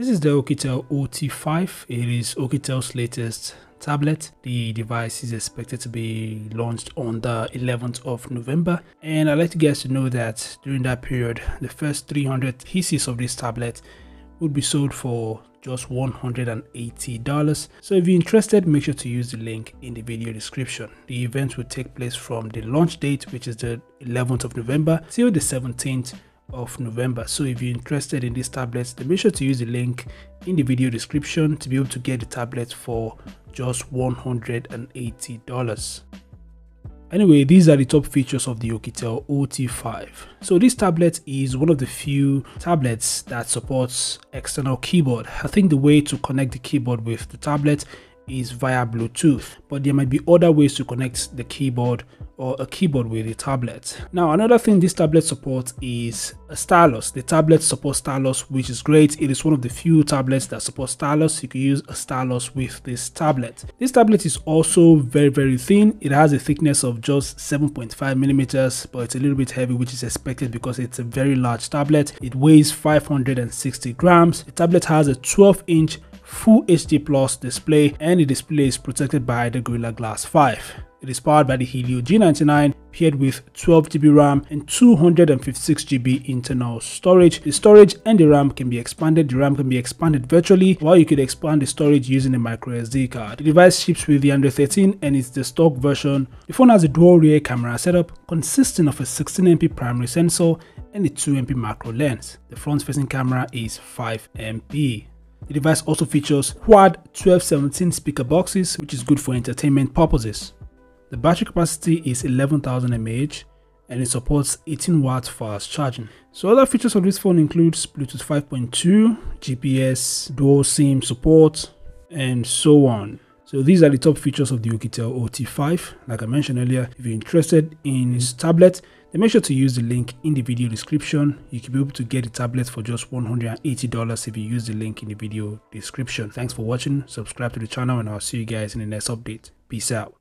This is the Oukitel OT5. It is Oukitel's latest tablet. The device is expected to be launched on the 11th of November, and I'd like you guys to know that during that period, the first 300 pieces of this tablet would be sold for just $180. So if you're interested, make sure to use the link in the video description. The event will take place from the launch date, which is the 11th of November, till the 17th of November. So if you're interested in these tablets, then make sure to use the link in the video description to be able to get the tablet for just $180. Anyway, these are the top features of the Oukitel OT5. So this tablet is one of the few tablets that supports external keyboard. I think the way to connect the keyboard with the tablet is via Bluetooth, but there might be other ways to connect the keyboard or a keyboard with the tablet. Now, another thing this tablet supports is a stylus. The tablet supports stylus, which is great. It is one of the few tablets that supports stylus. You can use a stylus with this tablet. This tablet is also very thin. It has a thickness of just 7.5 millimeters, but it's a little bit heavy, which is expected because it's a very large tablet. It weighs 560 grams. The tablet has a 12-inch Full HD Plus display, and the display is protected by the Gorilla Glass 5. It is powered by the Helio G99, paired with 12 GB RAM and 256 GB internal storage. The storage and the RAM can be expanded. The RAM can be expanded virtually, while you could expand the storage using a micro SD card. The device ships with the Android 13 and it's the stock version. The phone has a dual rear camera setup consisting of a 16MP primary sensor and a 2MP macro lens. The front-facing camera is 5MP. The device also features quad 1217 speaker boxes, which is good for entertainment purposes. The battery capacity is 11,000 mAh and it supports 18 watts fast charging. So other features of this phone includes Bluetooth 5.2, GPS, dual SIM support, and so on. So these are the top features of the Oukitel OT5. Like I mentioned earlier, if you're interested in this tablet, then make sure to use the link in the video description. You can be able to get the tablet for just $180 if you use the link in the video description. Thanks for watching. Subscribe to the channel and I'll see you guys in the next update. Peace out.